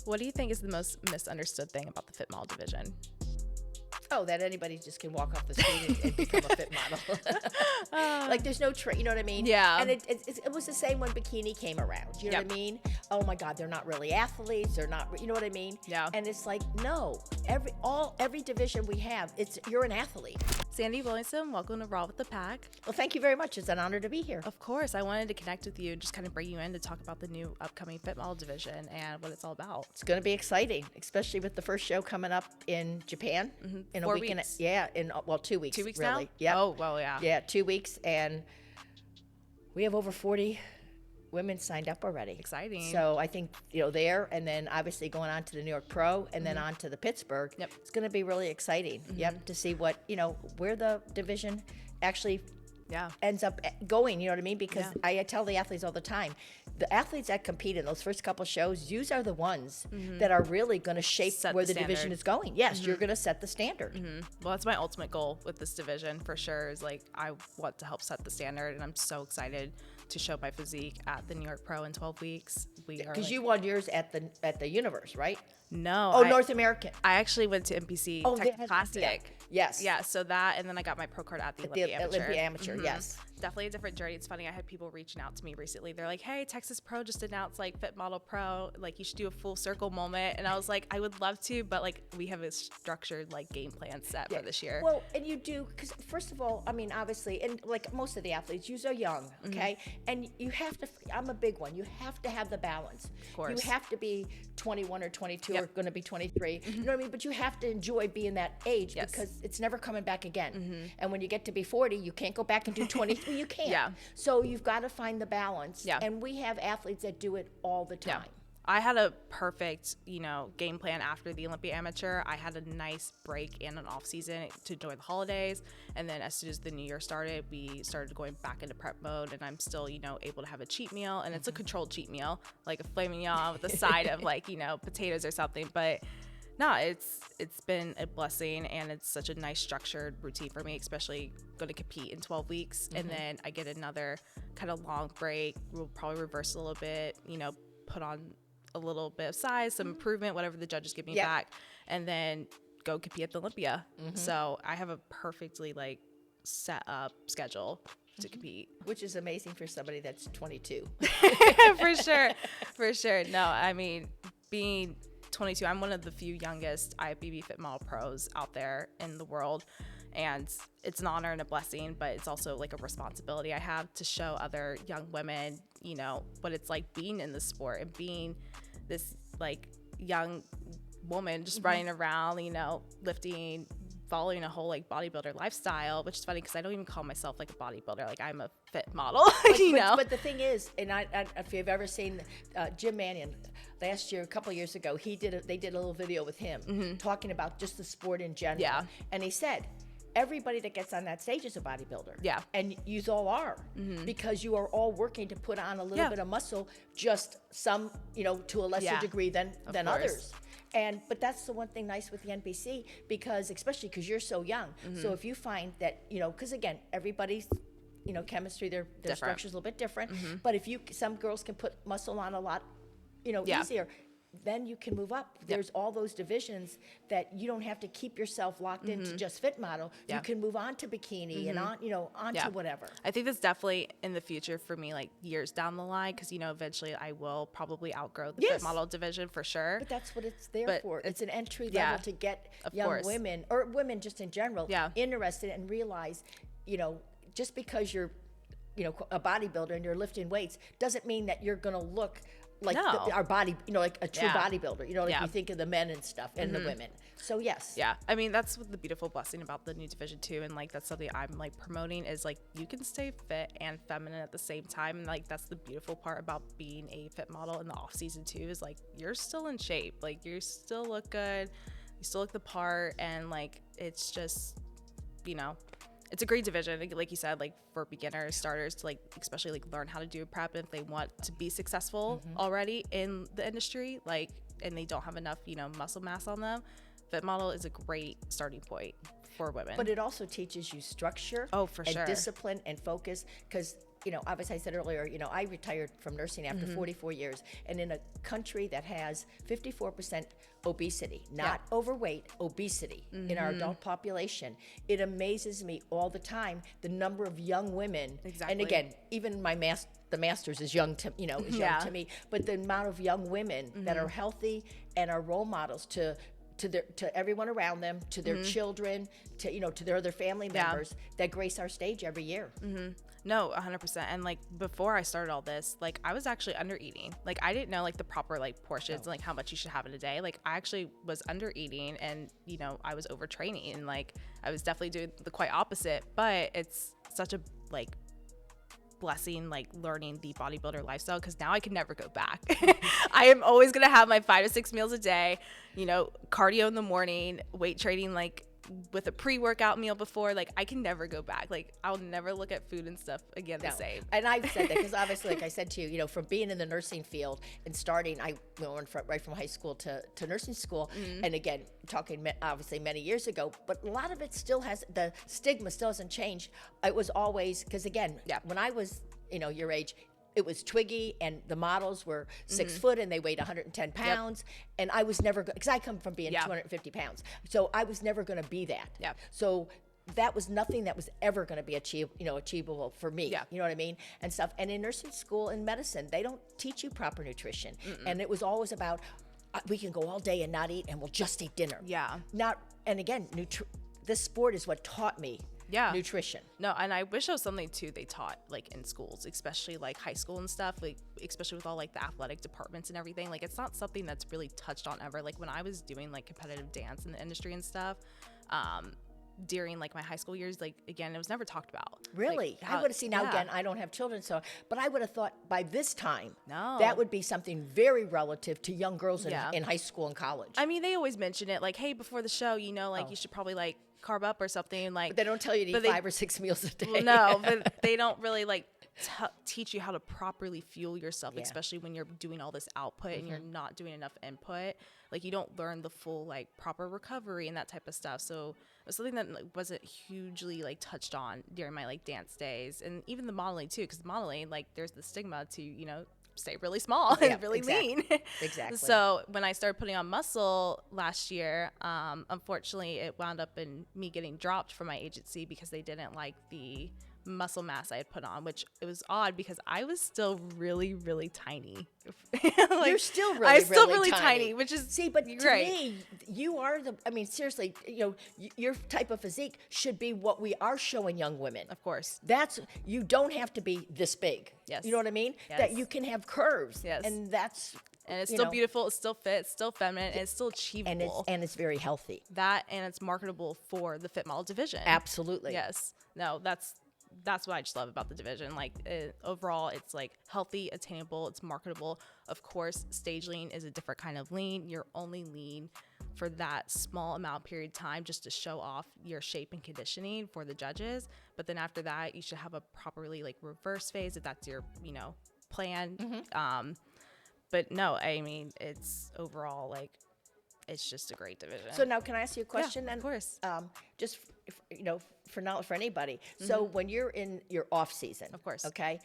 What do you think is the most misunderstood thing about the Fit Model division? Oh, that anybody just can walk off the street and become a fit model. Like there's no you know what I mean? Yeah. And it was the same when bikini came around. You know what I mean? Oh my God, they're not really athletes. They're not, you know what I mean? Yeah. And it's like, no, every division we have, you're an athlete. Sandy Williamson, welcome to Raw with the PAK. Well, thank you very much. It's an honor to be here. Of course, I wanted to connect with you and just kind of bring you in to talk about the new upcoming Fit Model division and what it's all about. It's going to be exciting, especially with the first show coming up in Japan in 4 a week. weeks. In 2 weeks. 2 weeks really. now? Yeah. Oh, well, yeah. Yeah, 2 weeks, and we have over 40 women signed up already. Exciting. So I think, there, and then obviously going on to the New York Pro, and then on to the Pittsburgh. Yep. It's going to be really exciting. Yep, to see what, where the division actually ends up going, you know what I mean? Because I tell the athletes all the time, the athletes that compete in those first couple shows, these are the ones that are really going to shape where the division is going. Yes, you're going to set the standard. Well, that's my ultimate goal with this division for sure, is like I want to help set the standard, and I'm so excited to show my physique at the New York Pro in 12 weeks. Because you won yours at the Universe, right? No. Oh, North American. I actually went to NPC Classic. Yeah. Yes. Yeah, so that, and then I got my pro card at the Olympia Amateur. Olympia Amateur, yes. Definitely a different journey. It's funny, I had people reaching out to me recently. They're like, hey, Texas Pro just announced like Fit Model Pro, like you should do a full circle moment. And I was like, I would love to, but like we have a structured like game plan set for this year. Well, and you do, because first of all, I mean, obviously, and like most of the athletes, you are young, okay? And you have to, I'm a big one, you have to have the balance. Of course. You have to be 21 or 22 or going to be 23, you know what I mean? But you have to enjoy being that age because it's never coming back again. And when you get to be 40, you can't go back and do 23, you can't. Yeah. So you've got to find the balance. Yeah. And we have athletes that do it all the time. I had a perfect, game plan after the Olympia Amateur. I had a nice break and an off season to enjoy the holidays. And then as soon as the new year started, we started going back into prep mode, and I'm still, able to have a cheat meal, and it's a controlled cheat meal, like a filet mignon with a side of like, potatoes or something. But no, it's been a blessing, and it's such a nice structured routine for me, especially going to compete in 12 weeks. And then I get another kind of long break. We'll probably reverse a little bit, put on a little bit of size, some improvement, whatever the judges give me back, and then go compete at the Olympia. So I have a perfectly like set up schedule to compete. Which is amazing for somebody that's 22. For sure. No, I mean, being 22, I'm one of the few youngest IFBB Fit Model Pros out there in the world. And it's an honor and a blessing, but it's also like a responsibility I have to show other young women, what it's like being in the sport and being this like young woman just running around, lifting, following a whole like bodybuilder lifestyle, which is funny because I don't even call myself like a bodybuilder. Like I'm a fit model, But the thing is, and I if you've ever seen Jim Mannion last year, a couple of years ago, they did a little video with him talking about just the sport in general. Yeah. And he said, everybody that gets on that stage is a bodybuilder. Yeah. And you all are, because you are all working to put on a little bit of muscle, just some, to a lesser degree than others. But that's the one thing nice with the NPC, because especially because you're so young. So if you find that, because again, everybody's, chemistry, their structure's a little bit different. But if some girls can put muscle on a lot, easier, then you can move up. There's all those divisions that you don't have to keep yourself locked into just fit model. You can move on to bikini and on to whatever. I think that's definitely in the future for me, like years down the line, because eventually I will probably outgrow the fit model division for sure. But that's what it's there for. It's an entry level to get young women, or women just in general, interested and realize, just because you're a bodybuilder and you're lifting weights doesn't mean that you're going to look like our body, like a true bodybuilder, like you think of the men and stuff and the women. So yes. Yeah. I mean, that's what the beautiful blessing about the new division too. And like, that's something I'm like promoting, is like, you can stay fit and feminine at the same time. And like, that's the beautiful part about being a fit model in the off season too, is like, you're still in shape. Like you still look good. You still look the part. And like, it's just, it's a great division, like you said, like for beginners, starters to like, especially like learn how to do a prep, and if they want to be successful already in the industry, like, and they don't have enough, muscle mass on them, Fit Model is a great starting point for women. But it also teaches you structure. Oh, for and sure. discipline and focus. Because, obviously I said earlier, I retired from nursing after 44 years. And in a country that has 54% obesity, not overweight, obesity in our adult population, it amazes me all the time the number of young women. Exactly. And again, even the master's is young to young to me, but the amount of young women that are healthy and are role models to everyone around them, to their children, to their other family members that grace our stage every year. No, 100%. And like before I started all this, like I was actually under eating. Like I didn't know like the proper like portions and like how much you should have in a day. Like I actually was under eating, and I was overtraining, and like I was definitely doing the quite opposite. But it's such a like blessing, like learning the bodybuilder lifestyle, because now I can never go back. I am always gonna have my 5 to 6 meals a day, cardio in the morning, weight training like with a pre-workout meal before. Like I can never go back. Like I'll never look at food and stuff again the same. And I've said that because obviously, like I said to you, from being in the nursing field and starting, I went right from high school to nursing school, and again talking obviously many years ago, but a lot of it still has, the stigma still hasn't changed. It was always, because again, when I was your age, it was Twiggy, and the models were 6 foot and they weighed 110 pounds. And I was never, because I come from being 250 pounds. So I was never going to be that. So that was nothing that was ever going to be achievable for me. You know what I mean? And stuff. And in nursing school and medicine, they don't teach you proper nutrition. And it was always about, we can go all day and not eat, and we'll just eat dinner. And again, this sport is what taught me nutrition. No, and I wish it was something too they taught like in schools, especially like high school and stuff, like especially with all like the athletic departments and everything. Like it's not something that's really touched on ever. Like when I was doing like competitive dance in the industry and stuff, during like my high school years, like again, it was never talked about. Really? Like, I would have seen, now again, I don't have children, but I would have thought by this time, no, that would be something very relative to young girls in high school and college. I mean, they always mention it like, hey, before the show, you should probably like carb up or something. Like, but they don't tell you to eat 5 or 6 meals a day. Well, no, but they don't really like teach you how to properly fuel yourself, especially when you're doing all this output and you're not doing enough input. Like you don't learn the full like proper recovery and that type of stuff. So it was something that wasn't hugely like touched on during my like dance days, and even the modeling too, because modeling, like there's the stigma to stay really small and really lean. Exactly. So when I started putting on muscle last year, unfortunately it wound up in me getting dropped from my agency because they didn't like the muscle mass I had put on, which it was odd because I was still really, really tiny. Like, you're still really tiny, which is but to me, you are seriously, your type of physique should be what we are showing young women. Of course. You don't have to be this big. Yes. You know what I mean? Yes. That you can have curves. Yes. And that's... And it's still beautiful, it's still fit, it's still feminine, and it's still achievable. And it's very healthy. That, and it's marketable for the Fit Model division. Absolutely. Yes. No, that's what I just love about the division. Like overall, it's like healthy, attainable, it's marketable. Of course, stage lean is a different kind of lean. You're only lean for that small amount period of time just to show off your shape and conditioning for the judges. But then after that, you should have a properly like reverse phase if that's your, plan. But no, I mean, it's overall like, it's just a great division. So now, can I ask you a question? Yeah, of course. Just for anybody. So when you're in your off season, of course, okay,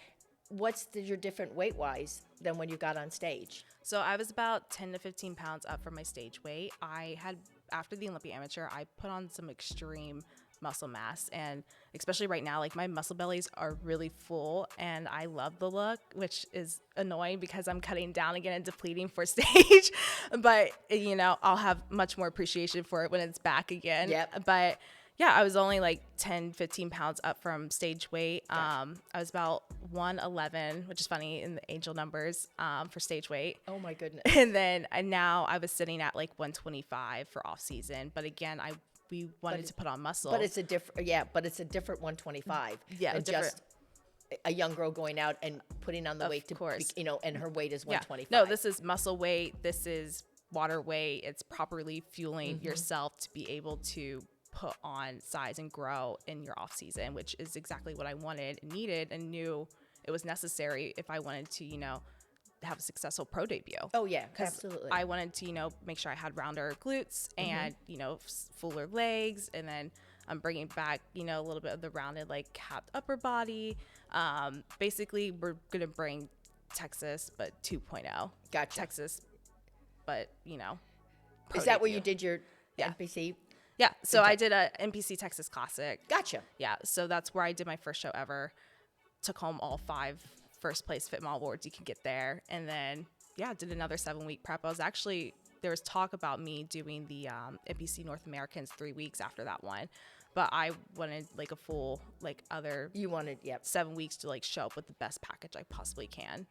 what's your different weight wise than when you got on stage? So I was about 10 to 15 pounds up from my stage weight. I had, after the Olympia Amateur, I put on some extreme muscle mass, and especially right now, like my muscle bellies are really full and I love the look, which is annoying because I'm cutting down again and depleting for stage. But I'll have much more appreciation for it when it's back again. But yeah, I was only like 10, 15 pounds up from stage weight. I was about 111, which is funny in the angel numbers for stage weight. Oh my goodness. And then now I was sitting at like 125 for off season. But again, we wanted to put on muscle. But it's a different, it's a different 125. Yeah, just a young girl going out and putting on the weight and her weight is 125. No, this is muscle weight. This is water weight. It's properly fueling yourself to be able to put on size and grow in your off season, which is exactly what I wanted and needed and knew it was necessary if I wanted to, have a successful pro debut. Oh yeah, absolutely. I wanted to, you know, make sure I had rounder glutes and, you know, fuller legs. And then I'm bringing back, you know, a little bit of the rounded, like capped upper body. Basically, we're going to bring Texas, but 2.0. Gotcha. Texas, but, you know, pro Is that where debut. you did your Yeah. NPC? Yeah. So I did a NPC Texas Classic. Gotcha. Yeah. So that's where I did my first show ever. Took home all 5 first place Fit Model awards you could get there. And then, yeah, did another 7-week prep. I was actually, there was talk about me doing the NPC North Americans 3 weeks after that one. But I wanted like a full, like other You wanted, yep. 7 weeks to like show up with the best package I possibly can.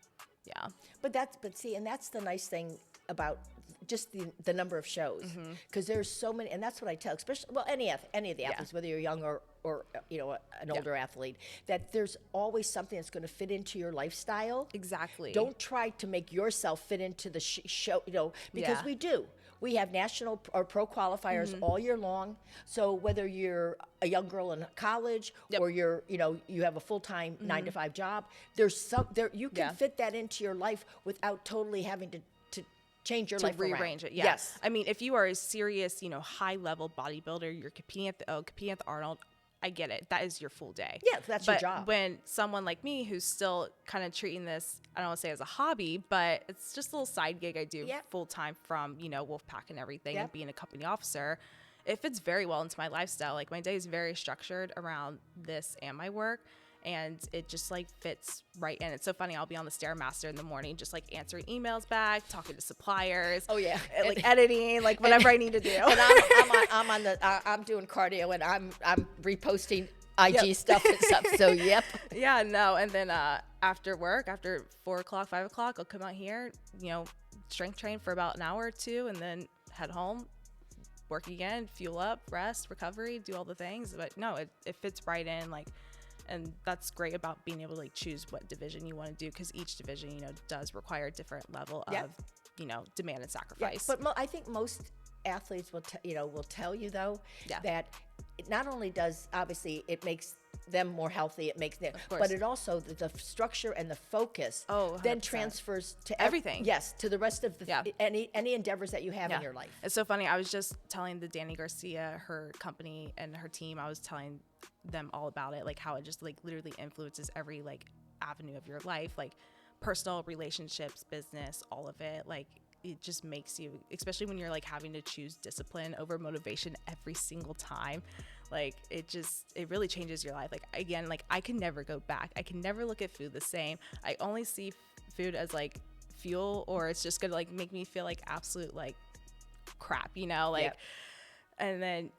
Yeah. But see, and that's the nice thing about just the number of shows, because there's so many, and that's what I tell, especially, well, any of the athletes, whether you're young or you know, an older athlete, that there's always something that's going to fit into your lifestyle. Exactly. Don't try to make yourself fit into the show, you know, because we do. We have national or pro qualifiers all year long. So whether you're a young girl in college or you're, you know, you have a full-time 9-to-5 job, there's you can fit that into your life without totally having to change your life rearrange around. it. Yeah. Yes. I mean, if you are a serious, you know, high level bodybuilder, you're competing at the Arnold, I get it. That is your full day. Yeah, that's your job. But when someone like me who's still kind of treating this, I don't want to say as a hobby, but it's just a little side gig I do full time from, you know, WOLFpak and everything and being a company officer, it fits very well into my lifestyle. Like my day is very structured around this and my work. And it just like fits right in. It's so funny. I'll be on the Stairmaster in the morning, just like answering emails back, talking to suppliers. Oh yeah, and, like editing, like whatever I need to do. And I'm doing cardio and I'm reposting IG stuff and stuff. So Yeah, no. And then after work, after 4 o'clock, 5 o'clock, I'll come out here, you know, strength train for about an hour or two, and then head home, work again, fuel up, rest, recovery, do all the things. But no, it fits right in, like. And that's great about being able to like choose what division you want to do, because each division, you know, does require a different level of, you know, demand and sacrifice. But I think most athletes will tell you though that it not only does, obviously it makes them more healthy, it makes them, but it also the structure and the focus then transfers to everything. Yes, to the rest of the any endeavors that you have in your life. It's so funny. I was just telling the Danny Garcia, her company and her team, I was telling them all about it, like how it just like literally influences every like avenue of your life, like personal, relationships, business, all of it. Like it just makes you, especially when you're like having to choose discipline over motivation every single time, like it really changes your life. Like again, like I can never go back. I can never look at food the same. I only see food as like fuel, or it's just gonna like make me feel like absolute like crap, you know, like and then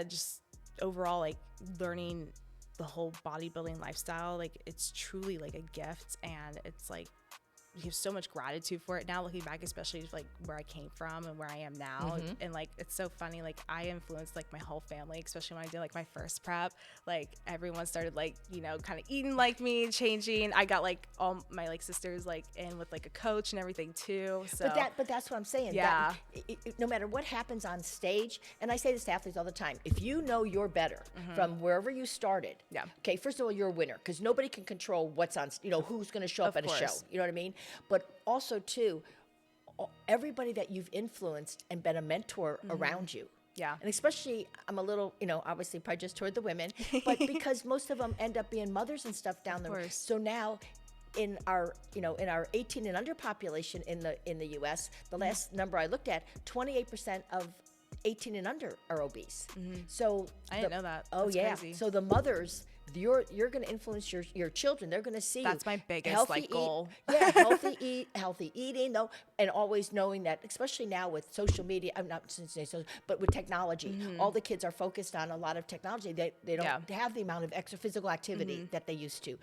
just overall, like learning the whole bodybuilding lifestyle, like it's truly like a gift, and it's like you have so much gratitude for it now, looking back, especially like where I came from and where I am now. And like it's so funny, like I influenced like my whole family, especially when I did like my first prep. Like everyone started like, you know, kind of eating like me, changing. I got like all my like sisters like in with like a coach and everything too. So but that's what I'm saying. Yeah. No matter what happens on stage, and I say this to athletes all the time, if you know you're better from wherever you started, okay, first of all, you're a winner, because nobody can control what's on, you know, who's going to show up at a show. You know what I mean? But also too, everybody that you've influenced and been a mentor around you. Yeah. And especially, I'm a little, you know, obviously probably just toward the women, but because most of them end up being mothers and stuff down the road. So now in our 18 and under population in the US, the last number I looked at, 28% of 18 and under are obese. So I didn't know that. Oh, that's crazy. So the mothers, you're going to influence your children. They're going to see that's my biggest like goal. Healthy eating though, and always knowing that, especially now with social media, I'm not since but with technology, all the kids are focused on a lot of technology. They don't have the amount of extra physical activity that they used to.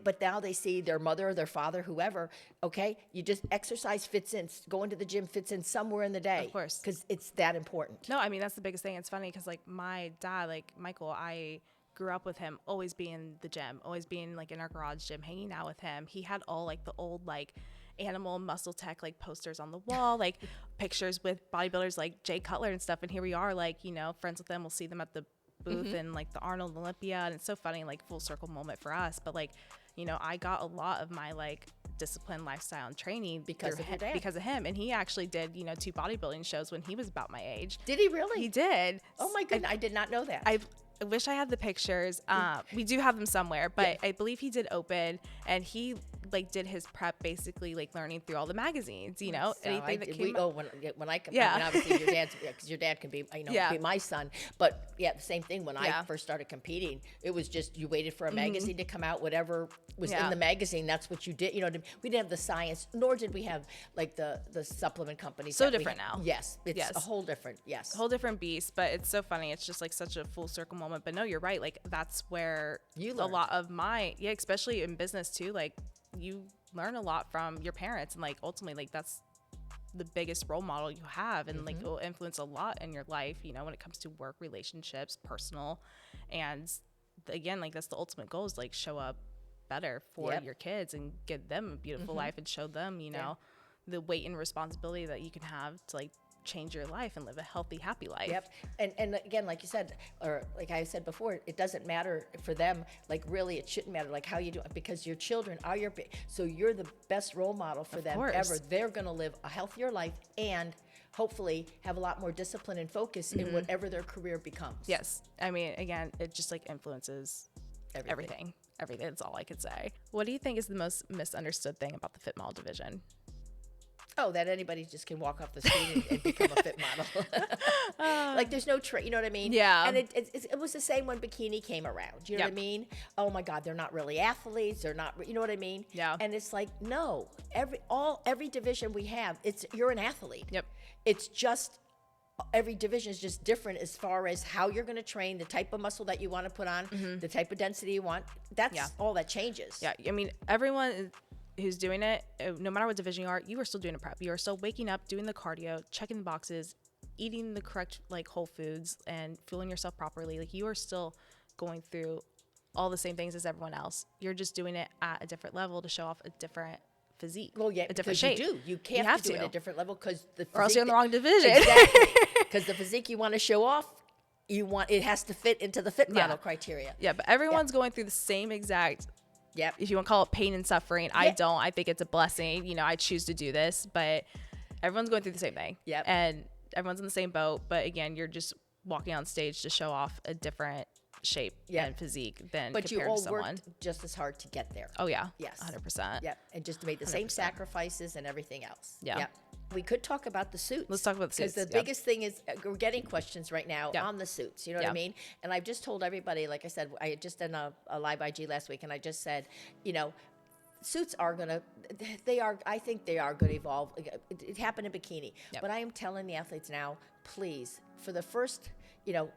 But now they see their mother or their father, whoever. Okay, you just exercise fits in, going to the gym fits in somewhere in the day. Of course, because it's that important. No, I mean that's the biggest thing. It's funny because like my dad, like Michael, I grew up with him always being in the gym, always being like in our garage gym, hanging out with him. He had all like the old like animal muscle tech like posters on the wall, like pictures with bodybuilders like Jay Cutler and stuff. And here we are, like, you know, friends with them. We'll see them at the booth and like the Arnold Olympia. And it's so funny, like full circle moment for us. But like you know, I got a lot of my like discipline, lifestyle, and training because of your dad. Because of him. And he actually did, you know, 2 bodybuilding shows when he was about my age. Did he really? He did. Oh my goodness, I did not know that. I wish I had the pictures. We do have them somewhere, but I believe he did open, and he like did his prep basically like learning through all the magazines, you know, So anything that came when I come, Yeah. I mean, obviously your dad's, because your dad can be, you know, be my son, but yeah, the same thing when I first started competing, it was just, you waited for a magazine to come out, whatever was in the magazine, that's what you did, you know, we didn't have the science, nor did we have like the supplement companies. So different now. Yes. It's a whole different, whole different beast, but it's so funny. It's just like such a full circle moment, but no, you're right. Like that's where you a lot of my, especially in business too, like you learn a lot from your parents, and like ultimately like that's the biggest role model you have, and like it will influence a lot in your life, you know, when it comes to work, relationships, personal, and again, like that's the ultimate goal, is like show up better for your kids and give them a beautiful life, and show them, you know, the weight and responsibility that you can have to like change your life and live a healthy, happy life. Yep. And again, like you said, or like I said before, it doesn't matter for them. Like really, it shouldn't matter like how you do it, because your children are so you're the best role model for them ever. They're going to live a healthier life and hopefully have a lot more discipline and focus in whatever their career becomes. Yes. I mean, again, it just like influences everything. That's all I could say. What do you think is the most misunderstood thing about the Fit Model division? Oh, that anybody just can walk off the street and become a fit model. Like there's no you know what I mean? Yeah. And it was the same when bikini came around. You know what I mean? Oh my God, they're not really athletes. They're not, you know what I mean? Yeah. And it's like, no, every division we have, you're an athlete. Yep. It's just, every division is just different as far as how you're going to train, the type of muscle that you want to put on, the type of density you want. That's all that changes. Yeah. I mean, everyone who's doing it, no matter what division you are still doing a prep. You are still waking up, doing the cardio, checking the boxes, eating the correct like whole foods, and fueling yourself properly. Like you are still going through all the same things as everyone else. You're just doing it at a different level to show off a different physique. Well, yeah, a different shape. You do. You can't have to do it at a different level because the physique, or else you're in the wrong division. Exactly. Because the physique you want to show off, it has to fit into the fit model criteria. Yeah, but everyone's going through the same exact. Yep. If you want to call it pain and suffering, I don't. I think it's a blessing. You know, I choose to do this, but everyone's going through the same thing. Yep. And everyone's in the same boat. But again, you're just walking on stage to show off a different shape and physique than but compared you all to someone. worked just as hard to get there. Oh yeah. Yes. 100%. Yep. And just made the same sacrifices and everything else. Yeah. Yep. We could talk about the suits. Let's talk about the suits. Because the biggest thing is we're getting questions right now on the suits. You know what I mean? And I've just told everybody, like I said, I had just done a live IG last week, and I just said, you know, suits are going to, I think they are going to evolve. It happened in bikini. But I am telling the athletes now, please, for the first, you know,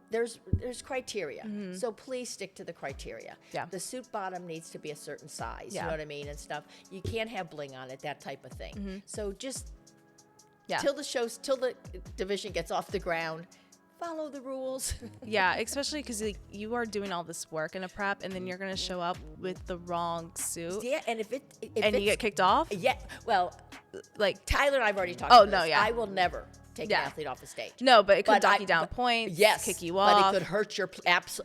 there's criteria. So please stick to the criteria. Yeah. The suit bottom needs to be a certain size. You know what I mean? And stuff. You can't have bling on it, that type of thing. So just till the division gets off the ground, follow the rules. Yeah, especially because like, you are doing all this work in a prep, and then you're going to show up with the wrong suit. Yeah, and if you get kicked off. Yeah, well, like Tyler and I've already talked about no, this. yeah. I will never take an athlete off the stage. No, but it could knock you down points, kick you off. But it could hurt your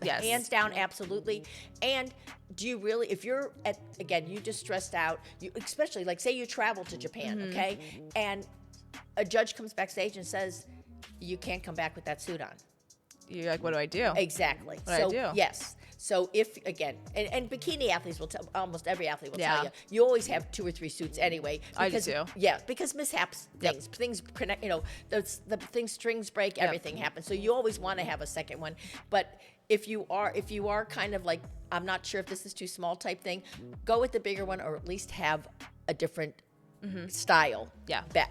hands down, absolutely. And do you really, if you're again, you just stressed out, especially like say you travel to Japan, okay, and a judge comes backstage and says, you can't come back with that suit on. You're like, what do I do? Exactly. What do I do? Yes. So if, again, and bikini athletes will tell, almost every athlete will tell you, you always have 2 or 3 suits anyway. Because, I do too. Yeah, because mishaps, things connect, you know, strings break, everything happens. So you always want to have a second one. But if you are kind of like, I'm not sure if this is too small type thing, go with the bigger one, or at least have a different style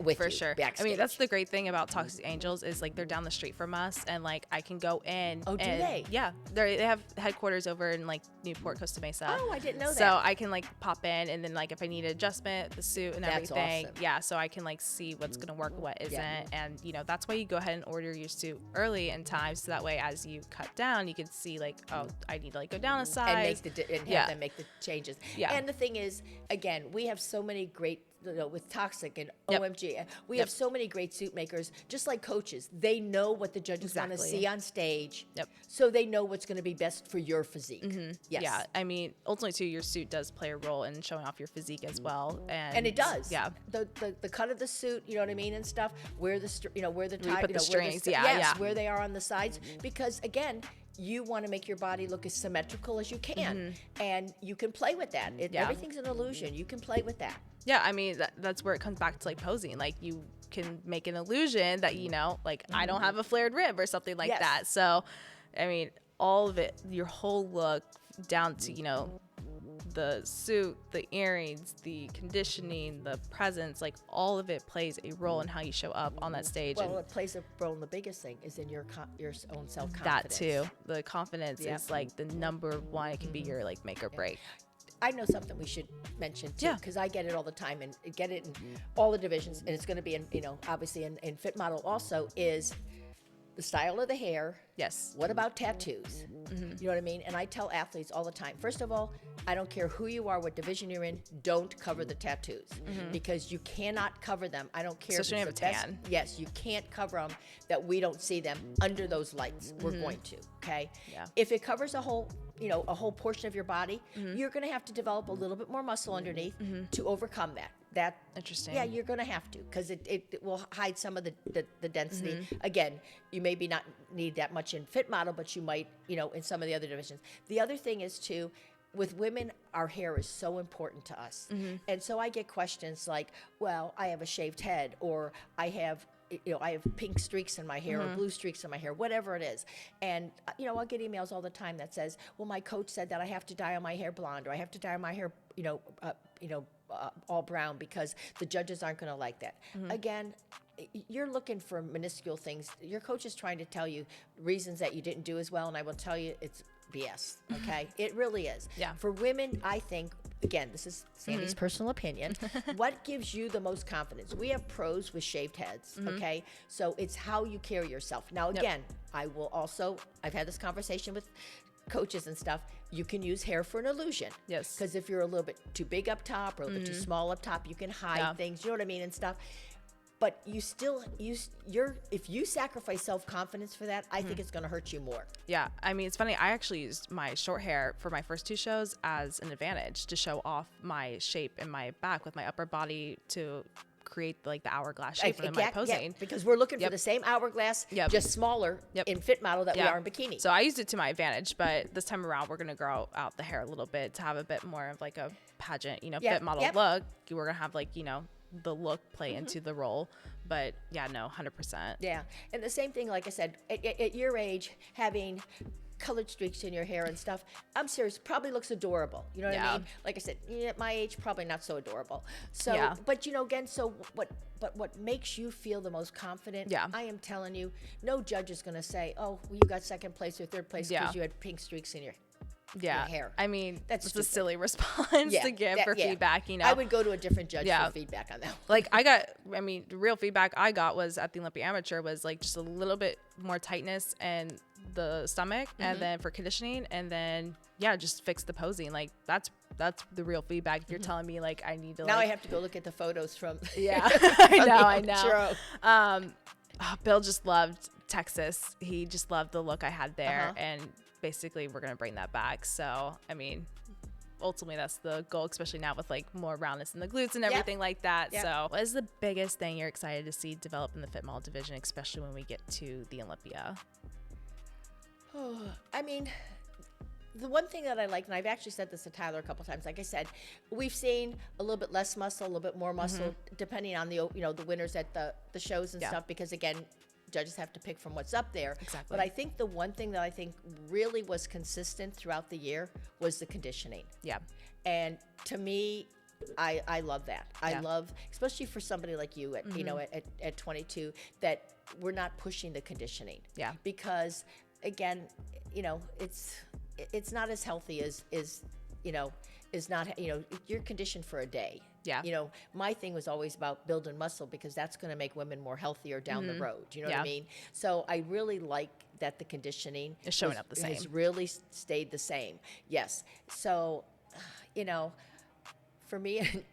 with for you sure. backstage. I mean, that's the great thing about Toxic Angels is like they're down the street from us, and like I can go in. Oh, do they? Yeah, they have headquarters over in like Newport, Costa Mesa. Oh, I didn't know that. So I can like pop in, and then like if I need an adjustment, the suit and That's everything, awesome. So I can like see what's gonna work, what isn't, and you know that's why you go ahead and order your suit early in time, so that way as you cut down, you can see like, oh, I need to like go down a size and have them make the changes. Yeah. And the thing is, again, we have so many great with Toxic and OMG. We have so many great suit makers, just like coaches. They know what the judges want to see on stage, so they know what's going to be best for your physique. Yes. Yeah, I mean, ultimately too, your suit does play a role in showing off your physique as well, and it does. Yeah, the cut of the suit, you know what I mean, and stuff. Where the where the tie, put the strings, where they are on the sides, because again, you want to make your body look as symmetrical as you can, and you can play with that. Everything's an illusion. You can play with that. Yeah, I mean, that's where it comes back to like posing. Like you can make an illusion that, you know, like I don't have a flared rib or something like that. So, I mean, all of it, your whole look down to, you know, the suit, the earrings, the conditioning, the presence, like all of it plays a role in how you show up on that stage. Well, it plays a role, and the biggest thing is in your own self-confidence. That too. The confidence is like the number one. It can be your like make or break. I know something we should mention too, because I get it all the time and get it in all the divisions, and it's going to be in, you know, obviously in Fit Model also, is the style of the hair. Yes. What about tattoos? You know what I mean? And I tell athletes all the time, first of all, I don't care who you are, what division you're in, don't cover the tattoos, because you cannot cover them. I don't care. Especially if you have a tan. Yes, you can't cover them that we don't see them under those lights. We're going to, okay? Yeah. If it covers a whole, you know, a whole portion of your body, you're going to have to develop a little bit more muscle underneath to overcome that. That interesting. Yeah, you're going to have to, because it will hide some of the density. Again, you maybe not need that much in Fit Model, but you might, you know, in some of the other divisions. The other thing is too, with women, our hair is so important to us. And so I get questions like, well, I have a shaved head, or I have, you know, I have pink streaks in my hair or blue streaks in my hair, whatever it is. And, you know, I'll get emails all the time that says, well, my coach said that I have to dye my hair blonde, or I have to dye my hair, all brown, because the judges aren't going to like that. Again, you're looking for minuscule things. Your coach is trying to tell you reasons that you didn't do as well, and I will tell you it's BS, okay? It really is. Yeah. For women, I think, again, this is Sandy's personal opinion, what gives you the most confidence? We have pros with shaved heads, okay? So it's how you carry yourself. Now, again, I've had this conversation with coaches and stuff, you can use hair for an illusion. Yes. Because if you're a little bit too big up top or a little bit too small up top, you can hide things, you know what I mean, and stuff. But you still, if you sacrifice self-confidence for that, I think it's going to hurt you more. Yeah, I mean, it's funny. I actually used my short hair for my first 2 shows as an advantage to show off my shape in my back with my upper body to create like the hourglass shape in my posing. Yeah, because we're looking for the same hourglass, just smaller in Fit Model that we are in bikini. So I used it to my advantage, but this time around we're gonna grow out the hair a little bit to have a bit more of like a pageant, Fit Model look. We're gonna have like, the look play into the role. But yeah, no, 100%. Yeah, and the same thing, like I said, at your age, having colored streaks in your hair and stuff, I'm serious, probably looks adorable. You know what I mean? Like I said, at my age, probably not so adorable. So, but again, so what makes you feel the most confident? Yeah. I am telling you, no judge is going to say, oh, well, you got second place or third place because you had pink streaks in your hair. I mean, that's a stupid. silly response to give for feedback, I would go to a different judge for feedback on that one. Like the real feedback I got was at the Olympia Amateur was like just a little bit more tightness and the stomach, and then for conditioning, and then just fix the posing. Like that's the real feedback. If you're telling me like I need to now I have to go look at the photos from I know. Bill just loved Texas. He just loved the look I had there, and basically we're gonna bring that back. So I mean, ultimately that's the goal, especially now with like more roundness in the glutes and everything like that. So what is the biggest thing you're excited to see develop in the Fit Model division, especially when we get to the Olympia? I mean, the one thing that I like, and I've actually said this to Tyler a couple times, like I said, we've seen a little bit less muscle, a little bit more muscle, depending on the the winners at the shows and stuff, because again, judges have to pick from what's up there. Exactly. But I think the one thing that I think really was consistent throughout the year was the conditioning. Yeah. And to me, I love that. I love, especially for somebody like you at at 22, that we're not pushing the conditioning. Yeah. Because again, it's not as healthy as you're conditioned for a day. Yeah. My thing was always about building muscle, because that's going to make women more healthier down the road. You know what I mean? So I really like that the conditioning is showing up the same. Has really stayed the same. Yes. So, for me,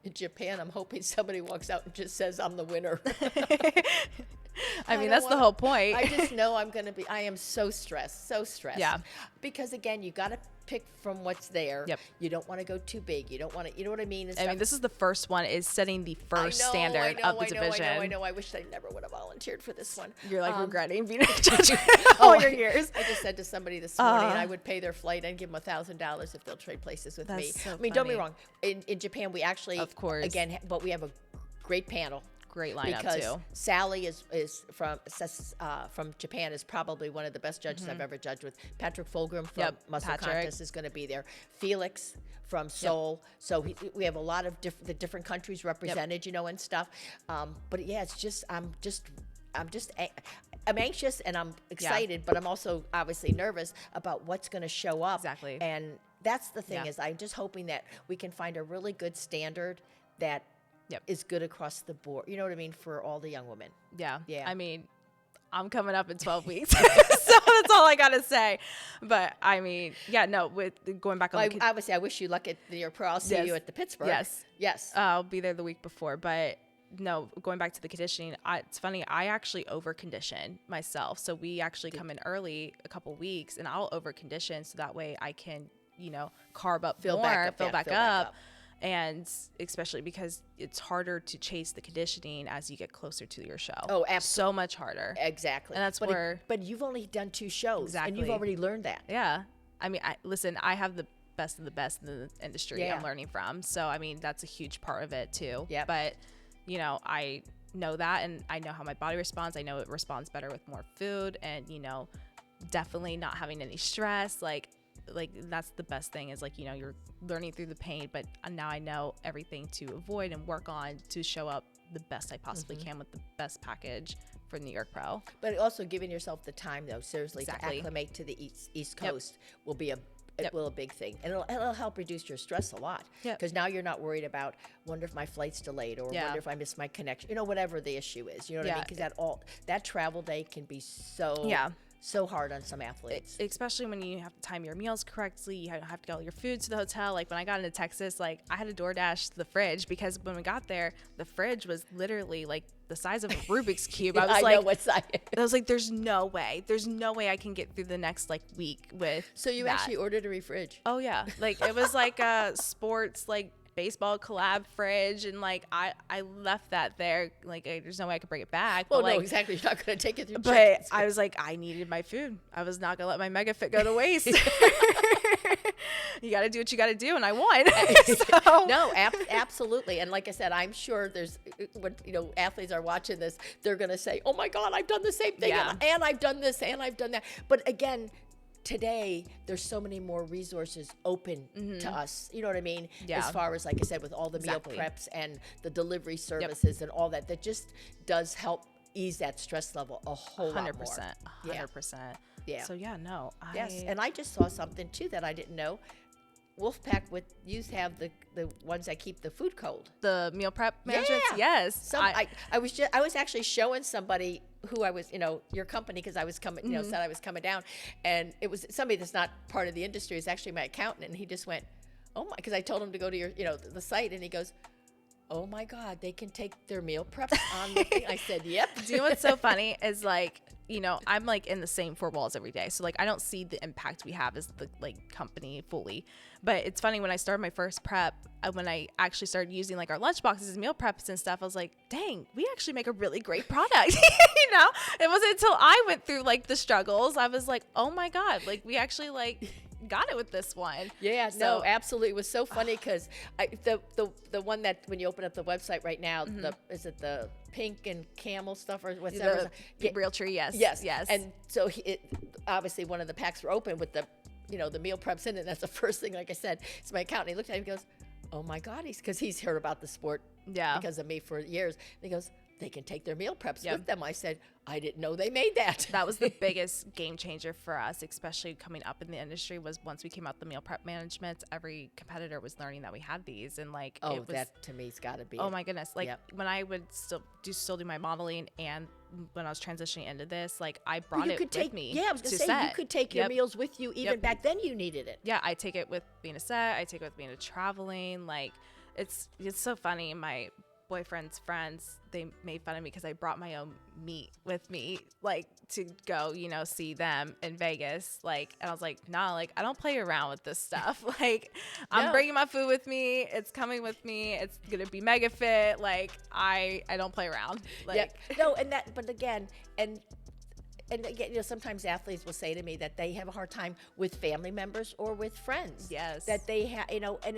in Japan, I'm hoping somebody walks out and just says, I'm the winner. I mean, that's the whole point. I just know I am so stressed. Yeah. Because again, you got to pick from what's there. Yep. You don't want to go too big. You don't want to, you know what I mean? I mean, this is the first one, is setting the first standard of the division. I know. I wish I never would have volunteered for this one. You're like regretting being a judge all your years. I just said to somebody this morning, I would pay their flight and give them $1,000 if they'll trade places with me. So I mean, don't be wrong. In Japan, we actually, of course, again, but we have a great panel. Great lineup because too. Sally is from Japan, is probably one of the best judges I've ever judged with. Patrick Fulgram from Muscle Contest is going to be there. Felix from Seoul. So we have a lot of the different countries represented, you know, and stuff. But yeah, it's just I'm anxious and I'm excited, but I'm also obviously nervous about what's going to show up. Exactly. And that's the thing is I'm just hoping that we can find a really good standard that is good across the board. You know what I mean? For all the young women. Yeah. Yeah. I mean, I'm coming up in 12 weeks. So that's all I got to say. But I mean, yeah, no, with going back on obviously I wish you luck at your pro. I'll see you at the Pittsburgh. Yes. I'll be there the week before, but no, going back to the conditioning, it's funny. I actually over condition myself. So we actually come in early a couple weeks and I'll over condition. So that way I can, you know, carb up fill more, back up. And especially because it's harder to chase the conditioning as you get closer to your show. Oh, absolutely. So much harder. Exactly. And that's but you've only done 2 shows. Exactly. And you've already learned that. Yeah. I mean, listen, I have the best of the best in the industry I'm learning from. So, I mean, that's a huge part of it too. Yeah. But, you know, I know that and I know how my body responds. I know it responds better with more food and, you know, definitely not having any stress. Like that's the best thing is like, you know, you're learning through the pain, but now I know everything to avoid and work on to show up the best I possibly can with the best package for New York Pro. But also giving yourself the time though, seriously, to acclimate to the East Coast will be a big thing. And it'll help reduce your stress a lot. Because now you're not worried about, wonder if my flight's delayed or wonder if I miss my connection, you know, whatever the issue is, you know what I mean? Because that travel day can be so hard on some athletes. Especially when you have to time your meals correctly. You have to get all your food to the hotel. Like when I got into Texas, like I had to DoorDash the fridge because when we got there, the fridge was literally like the size of a Rubik's Cube. I was know what size. I was like, there's no way I can get through the next like week with So you actually ordered a refridge? Oh yeah. Like it was like a sports like baseball collab fridge and like I left that there like there's no way I could bring it back. Well, no, exactly. You're not going to take it through. But I was like, I needed my food. I was not going to let my mega fit go to waste. You got to do what you got to do, and I won. So. No, absolutely. And like I said, I'm sure there's when athletes are watching this, they're going to say, "Oh my God, I've done the same thing, and I've done this, and I've done that." But again, today there's so many more resources open to us, you know what I mean, as far as, like I said, with all the meal preps and the delivery services and all that just does help ease that stress level a whole lot more. 100%. Yeah. So yes, and I just saw something too that I didn't know. WOLFpak have the ones that keep the food cold. The meal prep management. Yes. I was actually showing somebody who I was, your company, because I was coming, said I was coming down, and it was somebody that's not part of the industry. It's actually my accountant, and he just went, "Oh my," because I told him to go to your, the site, and he goes, "Oh my God, they can take their meal preps on the thing." I said, "Yep." Do you know what's so funny is like, I'm like in the same 4 walls every day. So like, I don't see the impact we have as the like company fully, but it's funny when I started my first prep, when I actually started using like our lunch boxes as meal preps and stuff, I was like, dang, we actually make a really great product. It wasn't until I went through like the struggles, I was like, oh my God, like we actually like got it with this one. Yeah, no, absolutely. It was so funny because the one that when you open up the website right now, is it the pink and camel stuff or whatever? Real Tree, yes. And so obviously one of the packs were open with the the meal preps in it. And that's the first thing, like I said, it's my accountant. He looked at him and goes, "Oh my God," because he's heard about the sport because of me for years. And he goes, "They can take their meal preps with them." I said, "I didn't know they made that." That was the biggest game changer for us, especially coming up in the industry, was once we came out the meal prep management, every competitor was learning that we had these. And like, that to me's got to be. Oh my goodness. Like when I would still do my modeling, and when I was transitioning into this, like I brought it with me. Yeah, I was going to say, you could take your meals with you even back then you needed it. Yeah, I take it with being a set. I take it with being a traveling, like, It's so funny. My boyfriend's friends, they made fun of me because I brought my own meat with me, like to go, see them in Vegas. Like, and I was like, nah, like I don't play around with this stuff. Like, I'm bringing my food with me. It's coming with me. It's gonna be mega fit. Like, I don't play around. Like, no, but again, sometimes athletes will say to me that they have a hard time with family members or with friends. Yes. That they have, and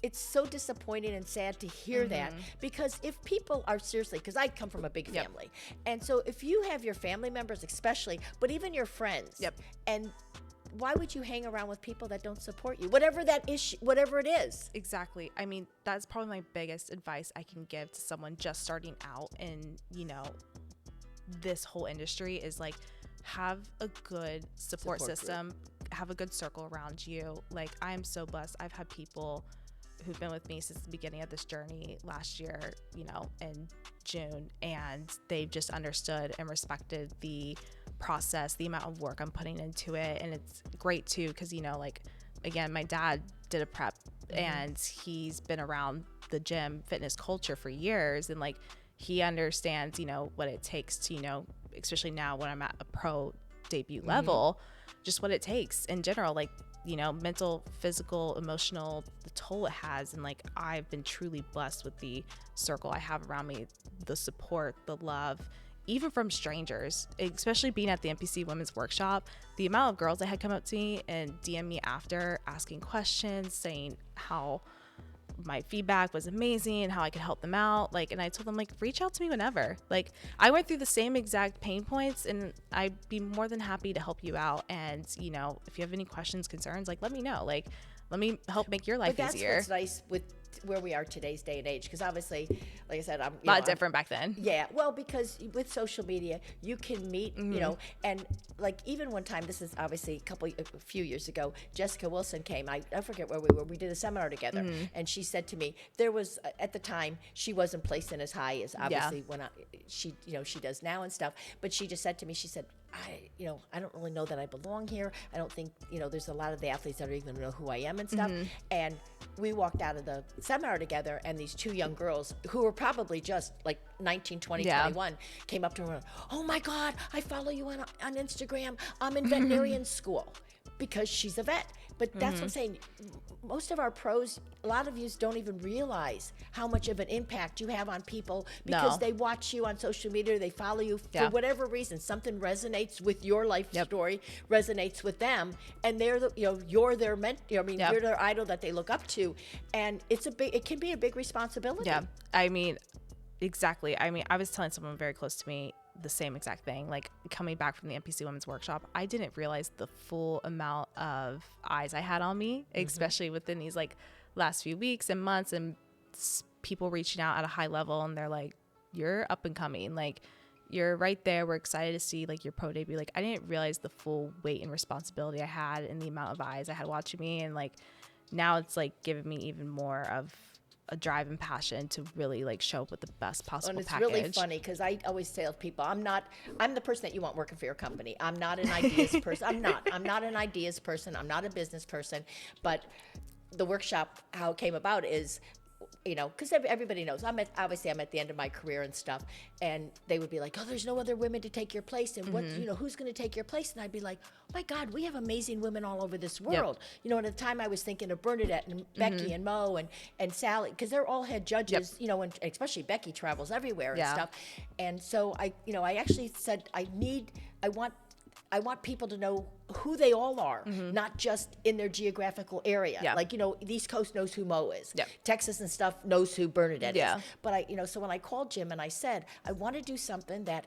it's so disappointing and sad to hear that, because if people are seriously, because I come from a big family, and so if you have your family members especially, but even your friends, and why would you hang around with people that don't support you, whatever that issue, whatever it is? Exactly. I mean, that's probably my biggest advice I can give to someone just starting out in, this whole industry is like, have a good support system, have a good circle around you. Like, I am so blessed. I've had people who've been with me since the beginning of this journey last year, in June, and they've just understood and respected the process, the amount of work I'm putting into it. And it's great too, because, like, again, my dad did a prep and he's been around the gym fitness culture for years, and like, he understands, what it takes to, especially now when I'm at a pro debut level, just what it takes in general, like, mental, physical, emotional, the toll it has. And like, I've been truly blessed with the circle I have around me, the support, the love, even from strangers, especially being at the NPC Women's Workshop. The amount of girls that had come up to me and DM me after, asking questions, saying how my feedback was amazing and how I could help them out. Like, and I told them, like, reach out to me whenever. Like, I went through the same exact pain points, and I'd be more than happy to help you out. And, if you have any questions, concerns, like, let me know. Like, let me help make your life easier. That's what's nice with where we are today's day and age, because obviously, like I said, I'm a lot different back then. Yeah, well, because with social media, you can meet, and like, even one time, this is obviously a few years ago, Jessica Wilson came. I forget where we were. We did a seminar together, and she said to me, there was at the time she wasn't placing as high as obviously when she does now and stuff. But she just said to me, she said, I don't really know that I belong here. I don't think, there's a lot of the athletes that don't even know who I am and stuff. And we walked out of the seminar together, and these two young girls who were probably just like 19, 20, 21 came up to her and, oh my God, I follow you on Instagram. I'm in veterinarian school, because she's a vet. But that's what I'm saying. Most of our pros, a lot of you don't even realize how much of an impact you have on people, because they watch you on social media, they follow you for whatever reason. Something resonates with your life story, resonates with them, and they're you're their you're their idol that they look up to, and it can be a big responsibility. Yeah, I mean, exactly. I mean, I was telling someone very close to me the same exact thing. Like, coming back from the NPC Women's Workshop, I didn't realize the full amount of eyes I had on me, especially within these like last few weeks and months, and people reaching out at a high level, and they're like, you're up and coming, like, you're right there, we're excited to see like your pro debut. Like, I didn't realize the full weight and responsibility I had, and the amount of eyes I had watching me, and like, now it's like giving me even more of a drive and passion to really like show up with the best possible package. And it's really funny, because I always tell people, I'm the person that you want working for your company. I'm not an ideas person. I'm not an ideas person. I'm not a business person. But the workshop, how it came about is, because everybody knows I'm at the end of my career and stuff, and they would be like, oh, there's no other women to take your place, and what, who's going to take your place? And I'd be like, oh my God, we have amazing women all over this world. At the time I was thinking of Bernadette and Becky and Mo and Sally, because they're all head judges, and especially Becky travels everywhere and stuff. And so I actually said, I want people to know who they all are, not just in their geographical area. Like, the East Coast knows who Mo is. Texas and stuff knows who Bernadette is. But so when I called Jim and I said, I want to do something that,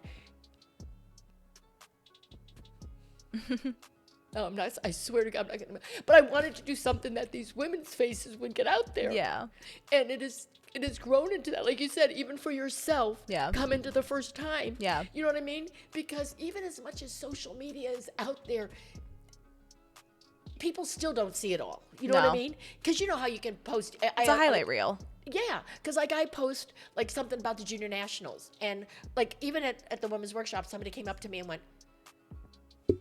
no, I'm not, I swear to God, I'm not gonna, but I wanted to do something that these women's faces would get out there. And it has grown into that, like you said, even for yourself, coming to the first time. You know what I mean? Because even as much as social media is out there, people still don't see it all. You know what I mean? Because you know how you can post. It's a highlight reel. Yeah, because like I post like something about the junior nationals, and like even at the women's workshop, somebody came up to me and went,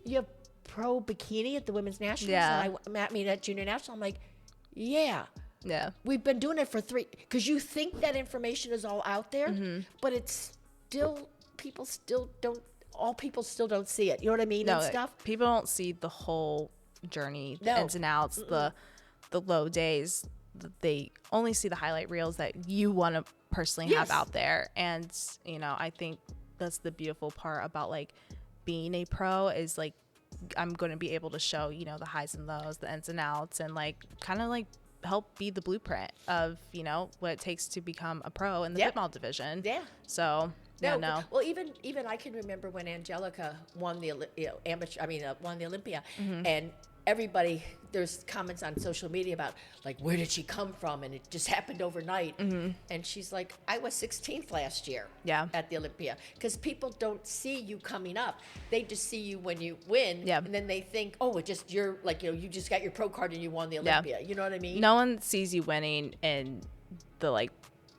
"You have pro bikini at the women's nationals?" And I mean at junior national, I'm like, "Yeah." Yeah. We've been doing it for because you think that information is all out there, but it's still, people still don't see it. You know what I mean? No, and stuff. People don't see the whole journey, the No. ins and outs, the low days. They only see the highlight reels that you want to personally have out there. And, you know, I think that's the beautiful part about like being a pro is like, I'm going to be able to show, you know, the highs and lows, the ins and outs, and like kind of like help be the blueprint of, you know, what it takes to become a pro in the Fit Model division. Yeah. So no. Well, even I can remember when Angelica won the won the Olympia, and everybody, there's comments on social media about like, where did she come from? And it just happened overnight. And she's like, I was 16th last year at the Olympia. Because people don't see you coming up. They just see you when you win. Yeah. And then they think, oh, you're like, you know, you just got your pro card and you won the Olympia. You know what I mean? No one sees you winning in the like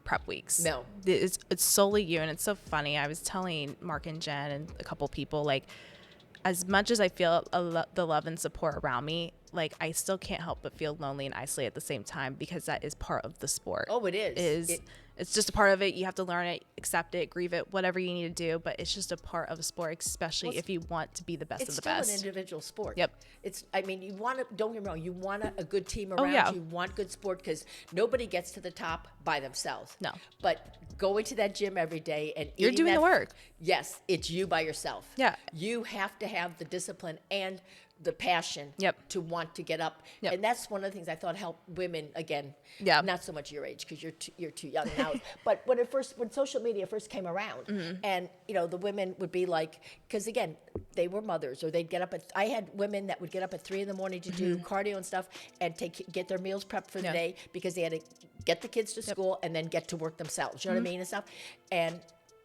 prep weeks. No. It's solely you. And it's so funny. I was telling Mark and Jen and a couple people, like, as much as I feel the love and support around me, like I still can't help but feel lonely and isolated at the same time, because that is part of the sport. Oh, it is. It's just a part of it. You have to learn it, accept it, grieve it, whatever you need to do. But it's just a part of a sport, especially if you want to be the best of the best. It's still an individual sport. Yep. You want to, don't get me wrong, you want a good team around you. You want good sport, because nobody gets to the top by themselves. No. But going to that gym every day and you're doing the work. Yes, it's you by yourself. Yeah. You have to have the discipline and the passion to want to get up. And that's one of the things I thought helped women, again, not so much your age, because you're too young now, but when social media first came around, and you know, the women would be like, because again, they were mothers, or they'd get up I had women that would get up at 3 a.m. to do cardio and stuff, and get their meals prepped for the day, because they had to get the kids to school and then get to work themselves, you know what I mean, and stuff. And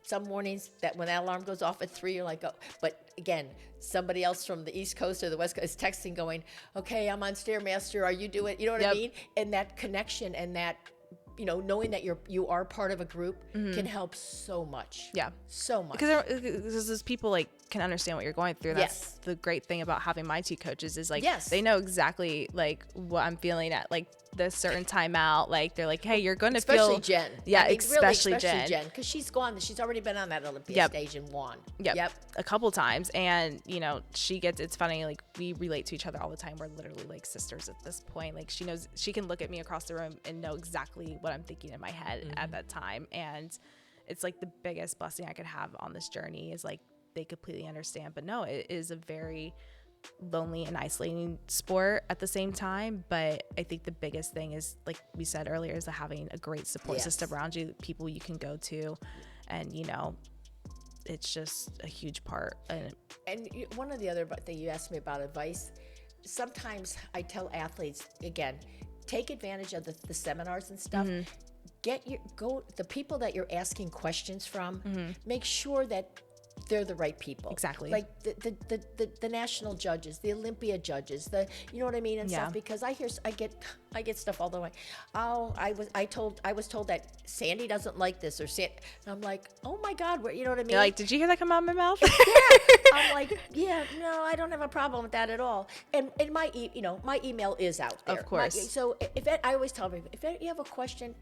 some mornings that when that alarm goes off at 3, you're like, oh. But again, somebody else from the East Coast or the West Coast is texting going, okay, I'm on Stairmaster, are you doing, you know what I mean? And that connection and that, you know, knowing that you are part of a group can help so much. Yeah. So much. Because those people like can understand what you're going through. That's the great thing about having my 2 coaches is like, they know exactly like what I'm feeling at like this certain timeout. Like they're like, hey, you're going to feel. Especially Jen. Yeah, I mean, especially really, Jen. Because she's already been on that Olympia stage and won. Yep. A couple times. And, you know, it's funny, like we relate to each other all the time. We're literally like sisters at this point. Like she can look at me across the room and know exactly what I'm thinking in my head at that time. And it's like the biggest blessing I could have on this journey is like they completely understand. But no, it is a very lonely and isolating sport at the same time. But I think the biggest thing is, like we said earlier, is having a great support system around you, people you can go to, and you know, it's just a huge part. And one of the other thing you asked me about advice, sometimes I tell athletes, again, take advantage of the seminars and stuff. The people that you're asking questions from, make sure that they're the right people. Exactly. Like the national judges, the Olympia judges, you know what I mean, and stuff. Because I get stuff all the way. Oh, I was told that Sandy doesn't like this, or and I'm like, oh my God, you know what I mean? You're like, did you hear that come out of my mouth? I'm like, no, I don't have a problem with that at all. And my email is out there. Of course. So I always tell people, if you have a question,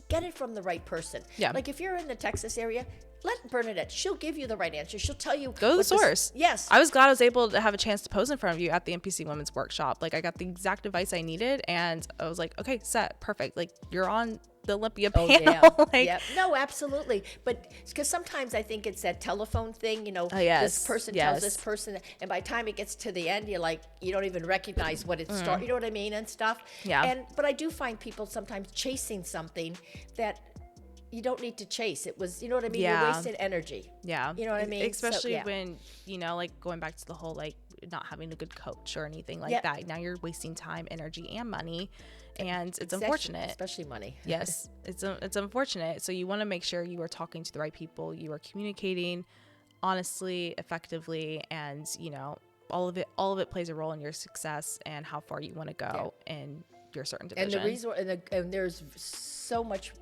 get it from the right person. Yeah. Like if you're in the Texas area, let Bernadette. She'll give you the right answer. She'll tell you. Go to the source. Yes. I was glad I was able to have a chance to pose in front of you at the NPC Women's Workshop. Like I got the exact advice I needed, and I was like, okay, set, perfect. Like you're on the Olympia panel. No, absolutely. But because sometimes I think it's that telephone thing, you know, this person tells this person, and by the time it gets to the end, you're like, you don't even recognize what it started, you know what I mean, and stuff. Yeah. But I do find people sometimes chasing something that you don't need to chase. It was, you know what I mean? You're wasting energy. Yeah. You know what I mean? Especially when, you know, like going back to the whole, like not having a good coach or anything like that. Now you're wasting time, energy, and money. And it's unfortunate. Especially money. Yes. It's unfortunate. So you want to make sure you are talking to the right people. You are communicating honestly, effectively, and, you know, all of it plays a role in your success and how far you want to go in your certain division. And there's so much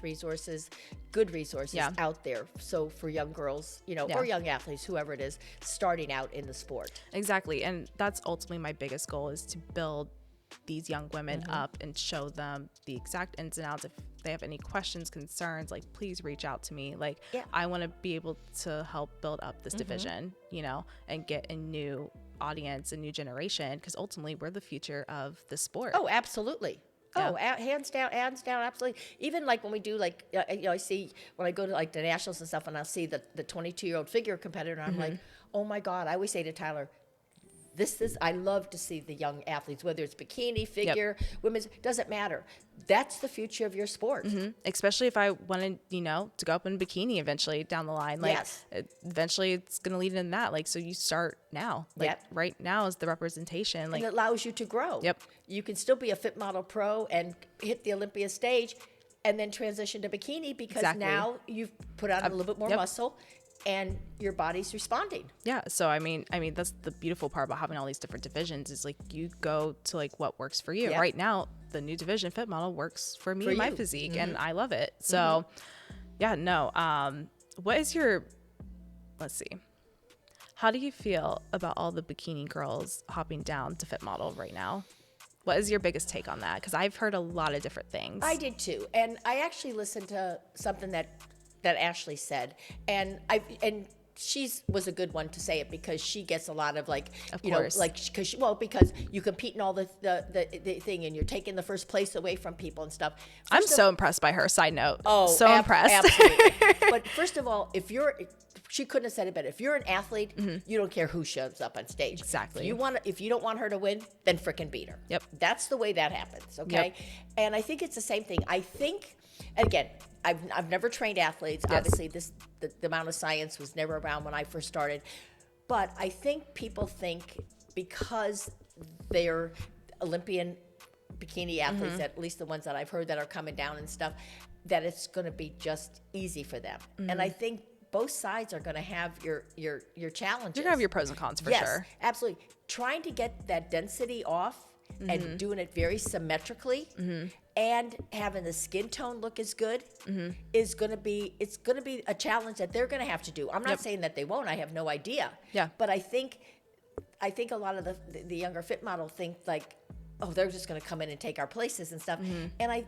resources, good resources out there. So for young girls, you know, or young athletes, whoever it is, starting out in the sport. Exactly. And that's ultimately my biggest goal, is to build these young women up and show them the exact ins and outs. If they have any questions, concerns, like, please reach out to me. Like, I want to be able to help build up this division, you know, and get a new audience, a new generation, because ultimately we're the future of the sport. Oh, absolutely. Oh, hands down, absolutely. Even like when we do like, you know, I see when I go to like the nationals and stuff, and I'll see the 22-year-old figure competitor, and I'm like, oh my God. I always say to Tyler, I love to see the young athletes, whether it's bikini, figure, women's, doesn't matter. That's the future of your sport. Especially if I wanted, you know, to go up in bikini eventually down the line. Like, eventually it's going to lead in that. Like, so you start now. Like, right now is the representation. Like, and it allows you to grow. You can still be a Fit Model Pro and hit the Olympia stage and then transition to bikini because now you've put on a little bit more muscle and your body's responding. Yeah. So, I mean, that's the beautiful part about having all these different divisions is like you go to like what works for you. Right now, the new division Fit Model works for me and my physique and I love it. So what is your, let's see, how do you feel about all the bikini girls hopping down to Fit Model right now? What is your biggest take on that? Because I've heard a lot of different things. I did too. And I actually listened to something that Ashley said, and she was a good one to say it because she gets a lot of like, you know, like because you compete in all the thing and you're taking the first place away from people and stuff. I'm so impressed by her. Side note, so impressed. Absolutely. But first of all, she couldn't have said it better. If you're an athlete, you don't care who shows up on stage. Exactly. If you don't want her to win, then frickin' beat her. That's the way that happens. Okay. And I think it's the same thing. I think, and again, I've never trained athletes. Obviously, the amount of science was never around when I first started. But I think people think because they're Olympian bikini athletes, at least the ones that I've heard that are coming down and stuff, that it's going to be just easy for them. And I think both sides are going to have your challenges. You're going to have your pros and cons for sure. Yes, absolutely. Trying to get that density off and doing it very symmetrically and having the skin tone look as good is going to be a challenge that they're going to have to do. I'm not saying that they won't. I have no idea. But I think a lot of the younger Fit Model think like, oh, they're just going to come in and take our places and stuff. And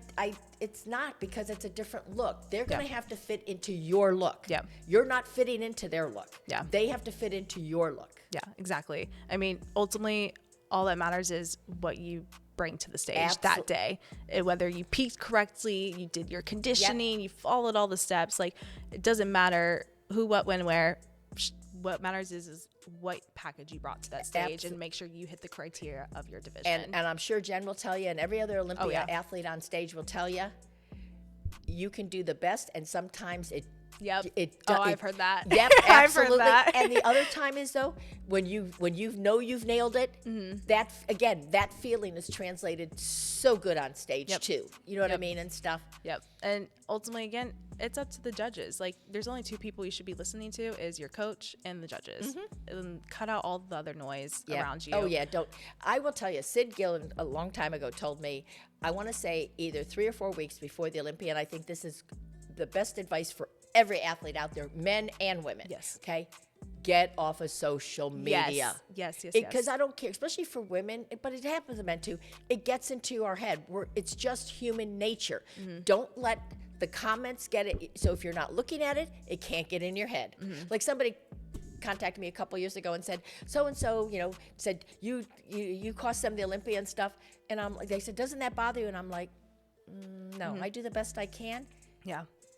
it's not, because it's a different look. They're going to have to fit into your look. You're not fitting into their look. They have to fit into your look. Yeah, exactly. I mean, ultimately, all that matters is what you bring to the stage that day. Whether you peaked correctly, you did your conditioning, you followed all the steps. Like, it doesn't matter who, what, when, where. What matters is what package you brought to that stage and make sure you hit the criteria of your division. And I'm sure Jen will tell you, and every other Olympia athlete on stage will tell you, you can do the best, and sometimes I've heard that. Yep, absolutely. I've heard that. And the other time is though when you know you've nailed it. That feeling is translated so good on stage too. You know what I mean and stuff. And ultimately, again, it's up to the judges. Like, there's only two people you should be listening to: is your coach and the judges. And cut out all the other noise around you. Oh yeah, don't. I will tell you, Sid Gillen a long time ago told me, I want to say either 3 or 4 weeks before the Olympia, and I think this is the best advice for every athlete out there, men and women. Okay. Get off of social media. Yes. Because I don't care, especially for women, but it happens to men too. It gets into our head. It's just human nature. Don't let the comments get it. So if you're not looking at it, it can't get in your head. Like somebody contacted me a couple years ago and said, so-and-so, said you cost them the Olympia and stuff. And they said, doesn't that bother you? And I'm like, no, I do the best I can.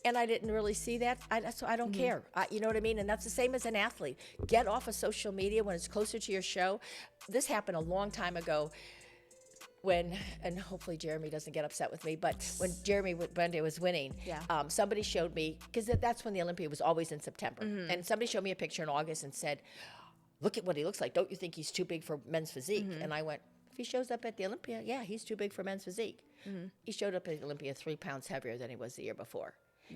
And I didn't really see that, so I don't care. You know what I mean? And that's the same as an athlete. Get off of social media when it's closer to your show. This happened a long time ago and hopefully Jeremy doesn't get upset with me, but when Jeremy Bundy was winning, somebody showed me, because that's when the Olympia was always in September, and somebody showed me a picture in August and said, look at what he looks like. Don't you think he's too big for men's physique? And I went, if he shows up at the Olympia, he's too big for men's physique. He showed up at the Olympia 3 pounds heavier than he was the year before.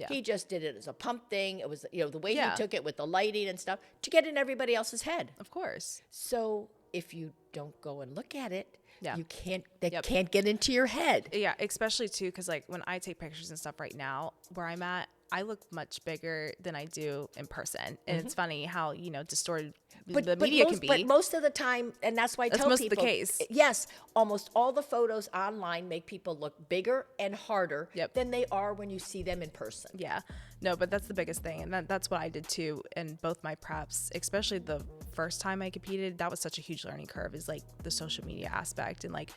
He just did it as a pump thing. It was, the way he took it with the lighting and stuff to get in everybody else's head. Of course. So if you don't go and look at it, you can't, can't get into your head. Yeah, especially too, because like when I take pictures and stuff right now, where I'm at, I look much bigger than I do in person. And it's funny how, distorted But the media can be. But most of the time, and that's why I tell most people. Of the case. Yes, almost all the photos online make people look bigger and harder than they are when you see them in person. Yeah. No, but that's the biggest thing. And that's what I did too in both my preps, especially the first time I competed. That was such a huge learning curve, is like the social media aspect. And like,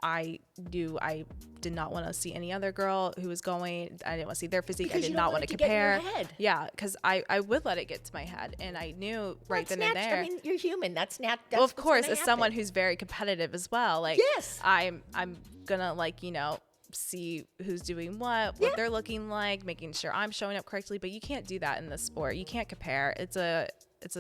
I knew I did not want to see any other girl who was going. I didn't want to see their physique. Because I did not want to compare. Get in your head. Yeah, because I would let it get to my head, and I knew right then and there. I mean, you're human. That's well, of course, as someone who's very competitive as well, like yes, I'm gonna like see who's doing what they're looking like, making sure I'm showing up correctly. But you can't do that in this sport. You can't compare. It's a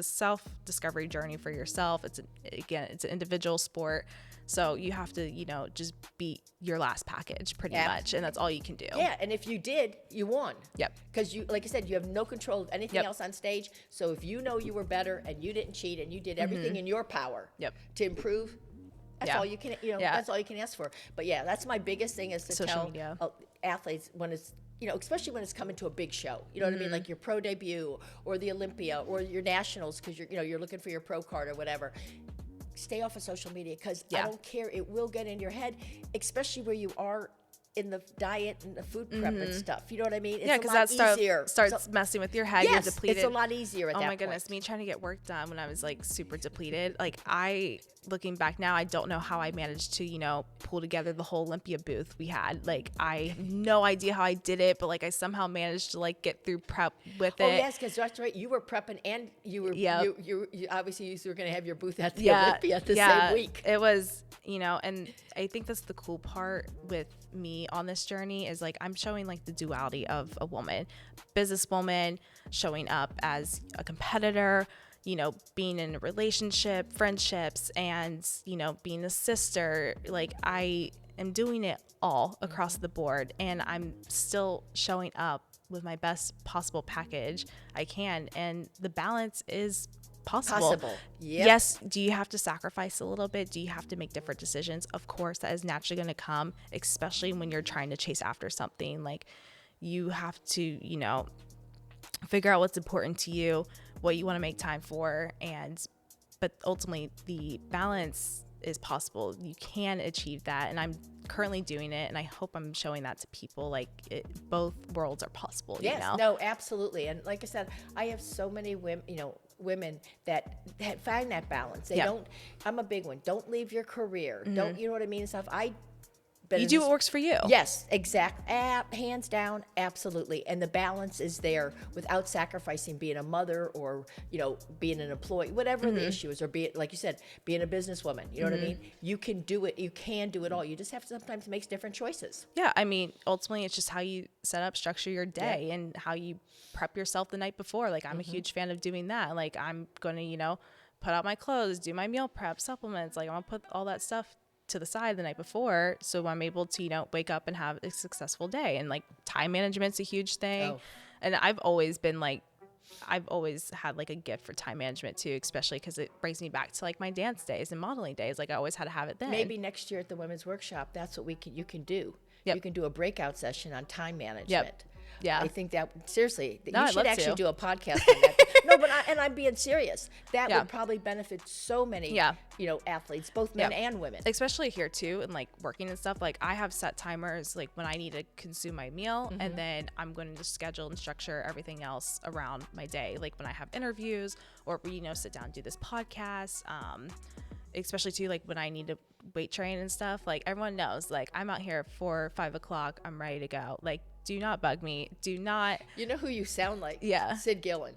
self-discovery journey for yourself. It's an individual sport. So you have to, just beat your last package pretty much. And that's all you can do. Yeah. And if you did, you won. Yep. Because you, like I said, you have no control of anything else on stage. So if you know you were better and you didn't cheat and you did everything in your power to improve, that's all you can, that's all you can ask for. But yeah, that's my biggest thing, is to social tell media. Athletes when it's, especially when it's coming to a big show, you know what I mean? Like your pro debut or the Olympia or your nationals, because you're looking for your pro card or whatever. Stay off of social media, because I don't care. It will get in your head, especially where you are in the diet and the food prep and stuff. You know what I mean? It's because that starts messing with your head. Yes, you're depleted. It's a lot easier at that point. Oh my goodness, me trying to get work done when I was like super depleted. Like looking back now, I don't know how I managed to, pull together the whole Olympia booth we had. Like I have no idea how I did it, but like I somehow managed to like get through prep with it. Oh yes, because that's right. You were prepping and you were you obviously you were going to have your booth at the Olympia the same week. It was, and I think that's the cool part with me on this journey, is like I'm showing like the duality of a woman, businesswoman, showing up as a competitor, being in a relationship, friendships, and being a sister. Like I am doing it all across the board, and I'm still showing up with my best possible package I can, and the balance is possible. Yep. Yes. Do you have to sacrifice a little bit? Do you have to make different decisions? Of course, that is naturally going to come, especially when you're trying to chase after something. Like you have to, figure out what's important to you, what you want to make time for, but ultimately the balance is possible. You can achieve that, and I'm currently doing it, and I hope I'm showing that to people. Like both worlds are possible. Yes, no, absolutely. And like I said, I have so many women that find that balance. They don't. I'm a big one. Don't leave your career. Don't, you know what I mean? And stuff. You do what works for you. Yes, exact. Hands down, absolutely. And the balance is there without sacrificing being a mother or, being an employee, whatever the issue is, or like you said, being a businesswoman. You know what I mean? You can do it. You can do it all. You just have to sometimes make different choices. Yeah. I mean, ultimately, it's just how you structure your day and how you prep yourself the night before. Like, I'm a huge fan of doing that. Like, I'm going to, put out my clothes, do my meal prep, supplements. Like, I'm going to put all that stuff to the side the night before, so I'm able to wake up and have a successful day. And like time management's a huge thing. And I've always had like a gift for time management too, especially because it brings me back to like my dance days and modeling days. Like I always had to have it then. Maybe next year at the women's workshop, that's what you can do. You can do a breakout session on time management. Yeah, I think that seriously, no, you should actually do a podcast on that. No, but I'm being serious. That would probably benefit so many, athletes, both men and women. Especially here too, and like working and stuff. Like I have set timers, like when I need to consume my meal, and then I'm going to just schedule and structure everything else around my day. Like when I have interviews, or sit down and do this podcast. Especially too, like when I need to weight train and stuff. Like everyone knows, like I'm out here 4 or 5 o'clock. I'm ready to go. Like, do not bug me. Do not. You know who you sound like? Yeah. Sid Gillen.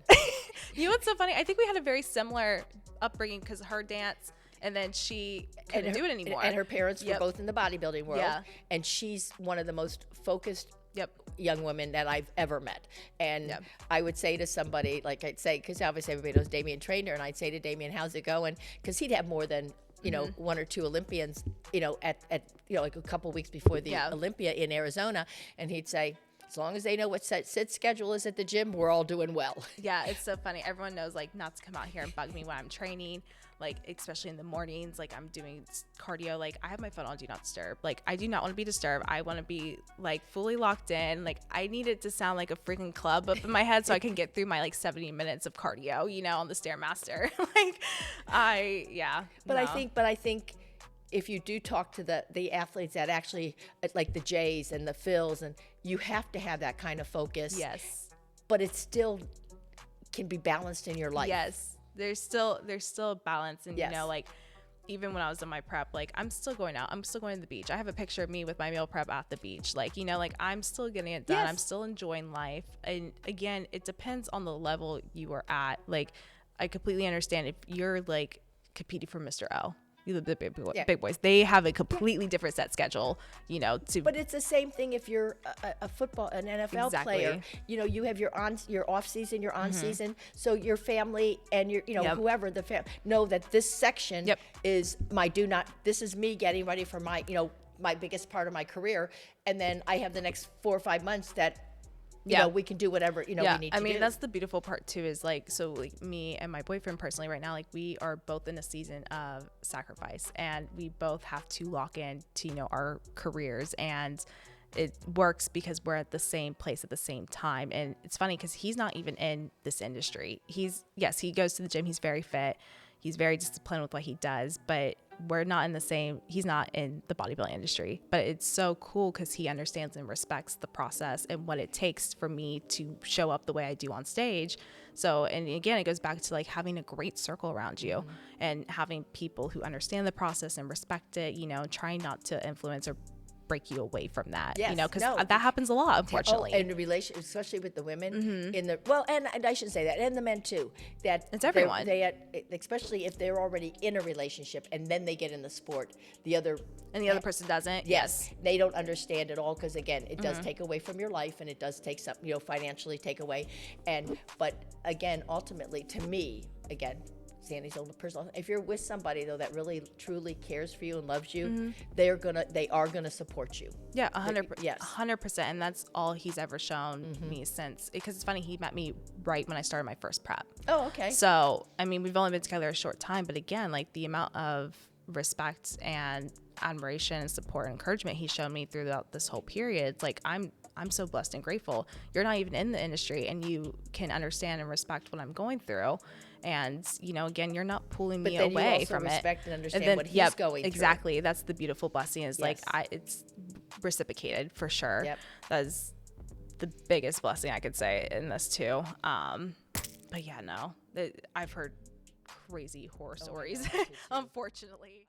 You know what's so funny? I think we had a very similar upbringing because her dance, and then she couldn't do it anymore. And her parents were both in the the world. Yeah. And she's one of the most focused young women that I've ever met. And I would say to somebody, like I'd say, because obviously everybody knows Damien trained her, and I'd say to Damien, how's it going? Because he'd have more than, 1 or 2 Olympians, at like a couple weeks before the Olympia in Arizona. And he'd say, As long as they know what sit schedule is at the gym, we're all doing well. Yeah, it's so funny. Everyone knows, like, not to come out here and bug me when I'm training, like, especially in the mornings, like, I'm doing cardio. Like, I have my phone on Do Not Disturb. Like, I do not want to be disturbed. I want to be, like, fully locked in. Like, I need it to sound like a freaking club up in my head so I can get through my, like, 70 minutes of cardio, you know, on the Stairmaster. Like, But I think if you do talk to the athletes that actually, like the Jays and the Phils, and you have to have that kind of focus. Yes. But it still can be balanced in your life. Yes. There's still a balance. And, yes. you know, like, even when I was in my prep, like, I'm still going out. I'm still going to the beach. I have a picture of me with my meal prep at the beach. Like, you know, like, I'm still getting it done. Yes. I'm still enjoying life. And, again, it depends on the level you are at. Like, I completely understand if you're, like, competing for Mr. O. The big boys, they have a completely different set schedule, you know. But it's the same thing if you're an NFL player. You know, you have your off season, your on season. So your family and your, you know, whoever the family know that this section is my This is me getting ready for my, you know, my biggest part of my career, and then I have the next 4 or 5 months that. You know, we can do whatever, you know, we need to do. I mean, that's the beautiful part too, is like, so like me and my boyfriend personally right now, like we are both in a season of sacrifice, and we both have to lock in to, you know, our careers, and it works because we're at the same place at the same time. And it's funny because he's not even in this industry. He goes to the gym. He's very fit. He's very disciplined with what he does, but we're not in the same, he's not in the bodybuilding industry. But it's so cool because he understands and respects the process and what it takes for me to show up the way I do on stage. So, and again, it goes back to like having a great circle around you and having people who understand the process and respect it, you know, trying not to influence or break you away from that, you know, because that happens a lot, unfortunately. In the relation, especially with the women in the, and I shouldn't say that, and the men too, that it's everyone. They especially if they're already in a relationship and then they get in the sport, the other person doesn't. Yes. They don't understand it all, because again, it does take away from your life, and it does take some, you know, financially take away. But again, ultimately, to me, again, Sandy's own personal. If you're with somebody though that really truly cares for you and loves you, they are gonna support you. Yeah, 100%. Yes, 100%, and that's all he's ever shown me since. Because it's funny, he met me right when I started my first prep. Oh, okay. So I mean, we've only been together a short time, but again, like the amount of respect and admiration and support and encouragement he's shown me throughout this whole period, it's like I'm so blessed and grateful. You're not even in the industry, and you can understand and respect what I'm going through. And, you know, again, you're not pulling me away from it. Respect and understand what he's going through. Exactly. That's the beautiful blessing, is like, it's reciprocated for sure. Yep. That's the biggest blessing I could say in this too. But yeah, no, I've heard crazy horror stories, unfortunately.